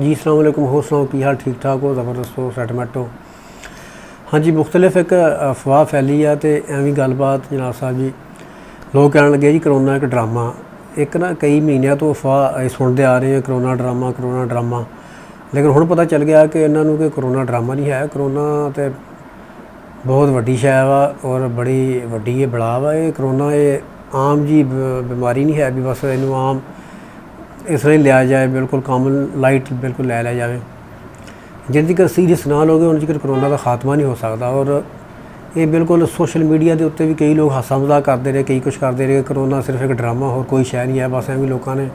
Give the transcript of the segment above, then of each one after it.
जी अस्सलाम वालेकुम। होर सुनाओ की हाल? ठीक ठाक हो? ज़बरदस्त हो? सैटमेंट हो? हाँ जी, मुख्तलिफ एक अफवाह फैली है तो एवं गलबात जनाब साहब जी, लोग कहने लगे जी करोना एक ड्रामा। एक ना कई महीनों तो अफवाह सुनते आ रहे हैं करोना ड्रामा, लेकिन हुण पता चल गया कि इन्हों कि करोना ड्रामा नहीं है। करोना तो बहुत वड्डी शै वा और बड़ी वड्डी ये बला वा। ये करोना ये आम जी बीमारी नहीं है भी बस इनू आम इस तरह लिया जाए, बिल्कुल कॉमन लाइट बिल्कुल लै लिया जाए। जिन्नी तक सीरियस ना लोगे उन्नी तक करोना का खात्मा नहीं हो सकता। और ये बिल्कुल सोशल मीडिया के उत्ते भी कई लोग हासा मजाक करते रहे, कई कुछ करते रहे। करोना सिर्फ एक ड्रामा होर कोई शै नहीं है। बस एवं लोगों ने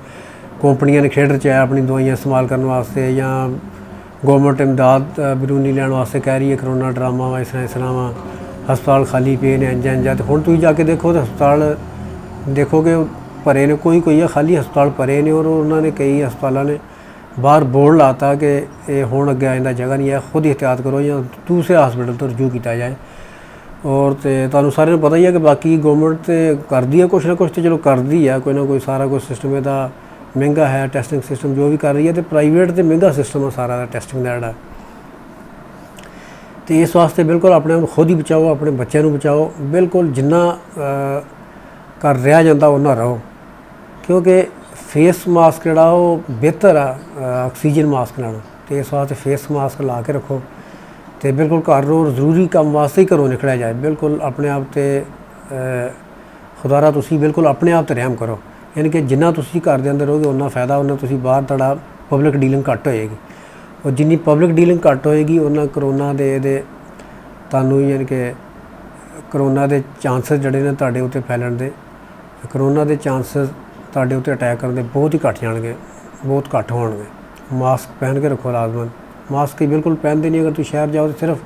कंपनियां ने खेड रचाया अपनी दवाइयां इस्तेमाल करने वास्ते, या गौरमेंट इमदाद बरूनी लैन वास्ते कह रही है करोना ड्रामा वा, इस तरह वा। हस्पताल खाली पे ने इंज तो हुण तुसीं जाके देखो तो हस्पताल देखोगे भरे ने, कोई है खाली हस्पताल भरे ने। और उन्होंने कई हस्पतालों ने बाहर बोर्ड लाता कि ये हुण अगे आइंदा जगह नहीं है, खुद एहतियात करो या दूसरे हस्पिटल तो रजू किया जाए। और तो तुहानूं सारिआं नूं पता ही है कि बाकी गौरमेंट तो करती है कुछ ना कुछ, तो चलो करती है कोई ना कोई, सारा कुछ सिस्टम इहदा महंगा है, टेस्टिंग सिस्टम जो भी कर रही है। तो प्राइवेट तो महंगा सिस्टम है सारा टेस्टिंग का जिहड़ा। तो इस वास्ते बिल्कुल अपने आप खुद ही बचाओ, अपने बच्चों को बचाओ। बिल्कुल जिन्ना घर रहा जाता उन्ना रहो, क्योंकि फेस मास्क जिहड़ा वो बेहतर है ऑक्सीजन मास्क नालों। तो इस वास्ते फेस मास्क ला के रखो तो बिल्कुल घर रहो। जरूरी काम वास्ते ही घरों निकलिया जाए। बिल्कुल अपने आप ते खुदारा तुसीं बिल्कुल अपने आप ते रहम करो, यानी कि जिन्ना तुसीं घर दे अंदर रहोगे उन्ना फायदा, उन्ना तुसीं बाहर तुहाडा पब्लिक डीलिंग घट होएगी। और जिन्नी पब्लिक डीलिंग घट होएगी उन्ना करोना दे तुहानूं यानी कि करोना के चांसिस जिहड़े ने तुहाडे उत्ते फैलण दे, करोना के चांसिस तुहाडे उत्ते अटैक करने बहुत ही घट जाणगे, बहुत घट होणगे। मास्क पहन के रखो लाजमन। मास्क ही बिल्कुल पहनते नहीं। अगर तुम शहर जाओ तो सिर्फ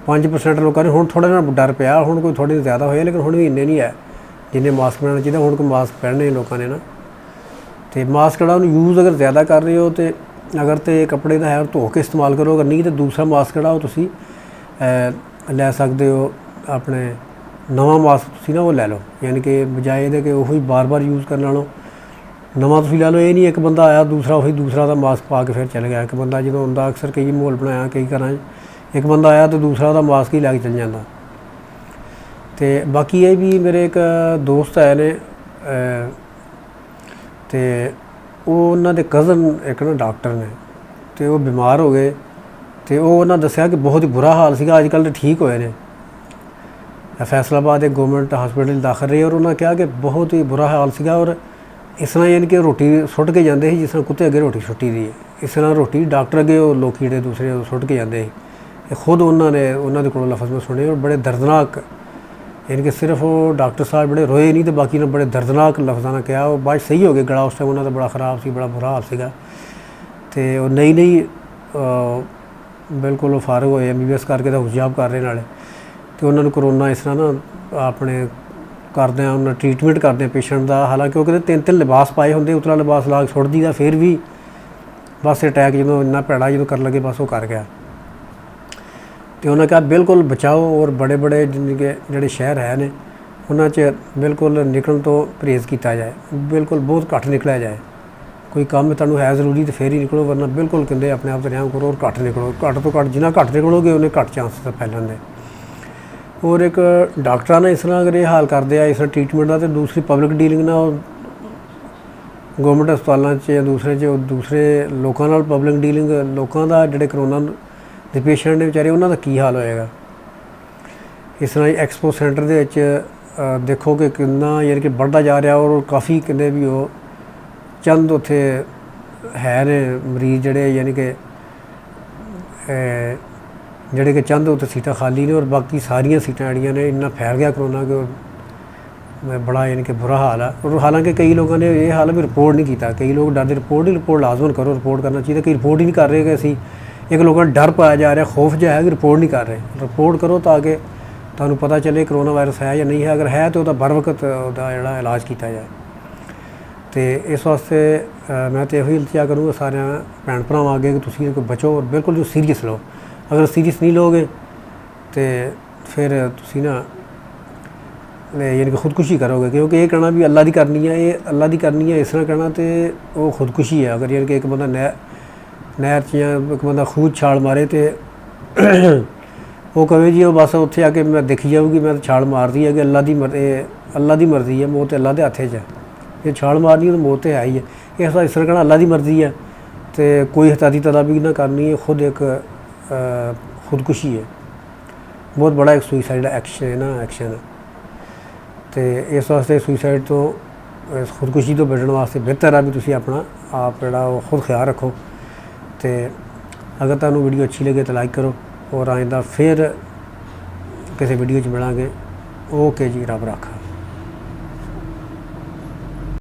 5% लोगों ने, हुण थोड़ा ना डर पिया, हुण कोई थोड़ी ज़्यादा होया, लेकिन हुण भी इन्ने नहीं है जिन्हें मास्क पहनना चाहिए। हुण कोई मास्क पहनने लोगों ने ना, तो मास्क जिहड़ा उन्हें यूज़ अगर ज़्यादा कर रहे हो तो अगर तो कपड़े का है धो के इस्तेमाल करो, अगर नहीं तो दूसरा मास्क जिहड़ा तुसीं लै सकते हो। अपने नवा मास्क तुसीं ना वो लै लो, यानी कि बजाए ये कि वही बार बार यूज़ करने वालों नवा तुसीं लै लो। ये नहीं एक बंदा आया दूसरा वही दूसरा का मास्क पा के फिर चल गया। एक बंदा जो होंदा अक्सर कई माहौल बनाया कई घर, एक बंदा आया तो दूसरा का मास्क ही लैके चल जाता। तो बाकी ये भी मेरे एक दोस्त आए ने, तो उन्होंने कज़न एक ना डॉक्टर ने, तो वो बीमार हो गए। तो वो उन्होंने दस्सिया कि बहुत ही बुरा हाल सीगा, अजकल तो ठीक होए ने। फैसलाबाद एक गौरमेंट हस्पिटल दाखिल रहे और उन्होंने कहा कि बहुत ही बुरा हाल सीगा। और इस तरह यानी कि रोटी सुट के जाते ही जिस तरह कुत्ते अगे रोटी सुट्टी दी है, इस तरह रोटी डॉक्टर अगे वो लोग कीड़े दूसरे सुट के जाते ही। खुद उन्होंने को लफ्ज़ में सुने और बड़े दर्दनाक, यानी कि सिर्फ वो डॉक्टर साहब बड़े रोए नहीं तो बाकी ने बड़े दर्दनाक लफ्ज़ों ने कहा। वो बाद सही हो गए, गला उस टाइम उन्होंने बड़ा ख़राब सी, बड़ा बुरा हाल सीगा। तो नई बिल्कुल फारग होए MBBS करके तो हुजाब कर रहे नाले। तो उन्होंने करोना इस तरह ना अपने करदे उन्हें ट्रीटमेंट करदे पेशेंट का। हालांकि वो कहते 3 लिबास पाए होंगे, उतला लिबास ला के सुट दी दा, फिर भी बस अटैक जो इन्ना भैड़ा जो कर लगे बस वो कर गया। तो उन्होंने कहा बिल्कुल बचाओ। और बड़े बड़े जिहड़े शहर है ने उन्होंने बिल्कुल निकलण तो परहेज़ किया जाए, बिल्कुल बहुत घट निकलिया जाए। कोई काम तुहानूं है ज़रूरी तो फिर ही निकलो, वरना बिल्कुल कहते अपने आप से रहम करो और घट निकलो। घट तो घट जिन्ना घट निकलोगे उन्ने घट चांसिस फैलन दे। और एक डॉक्टर ने इस तरह अगर ये हाल करते हैं इस तरह ट्रीटमेंट का, तो दूसरी पब्लिक डीलिंग ना गौरमेंट हस्पतालों या दूसरे लोगों नाल पब्लिक डीलिंग, लोगों का जिहड़े करोना के पेशेंट ने बेचारे उन्हों का की हाल होएगा। इस तरह एक्सपो सेंटर के देखो कि कितना यानी कि बढ़ता जा रहा। और काफ़ी कहते भी वो चंद उत्थे है ने मरीज़ जिहड़े यानी कि जिहड़े कि चंद उत्थे सीटां खाली ने, और बाकी सारियां सीटां जिहड़ियां ने इन्ना फैल गया करोना कि बड़ा यानी कि बुरा हाल है। और हालांकि कई लोगों ने यह हाल भी रिपोर्ट नहीं किया, कई लोग डरते रिपोर्ट लाजमन करो, रिपोर्ट करना चाहिए। कई रिपोर्ट ही नहीं कर रहे कि असी, एक लोगों ने डर पाया जा रहा, खौफ जो है कि रिपोर्ट नहीं कर रहे। रिपोर्ट करो ताकि तुहानूं पता चले करोना वायरस है या नहीं है, अगर है तो बर वक्त उसका इलाज किया जाए। तो इस वास्ते मैं तो यही इल्तिजा करूँगा सारे भैन भरावां अगे कि तुसीं बचो और बिल्कुल जो सीरीयस लो। अगर सीरीयस नहीं लोगे तो फिर तुसीं ना यानी कि खुदकुशी करोगे, क्योंकि ये कहना भी अल्लाह की करनी है, ये अल्लाह की करनी है, इस तरह कहना तो वो खुदकुशी है। अगर यानी कि एक बंदा नहर च जां इक बंदा खूह च छाल मारे तो वो कहे जी वो बस उत्थे आके मैं देखी जाऊगी, मैं तो छाल मार दी है कि अल्लाह दी मर्जी है, मौत अल्लाह के हत्थे च है, ये छाल मारनी तो मौत तो है ही है। इस तरह कहना अल्लाह की मर्जी है तो कोई हताती तदाबीर ना करनी है, खुद एक खुदकुशी है, बहुत बड़ा एक सुइसाइड एक्शन है ना, एक्शन है। तो इस वास्ते सुइसाइड तो खुदकुशी तो बचने वास्ते बेहतर है भी तुम अपना आप जोड़ा खुद ख्याल रखो। तो अगर तुहानू वीडियो अच्छी लगे तो लाइक करो और आइंदा फिर किसी वीडियो च मिलांगे। ओके जी, रब रख।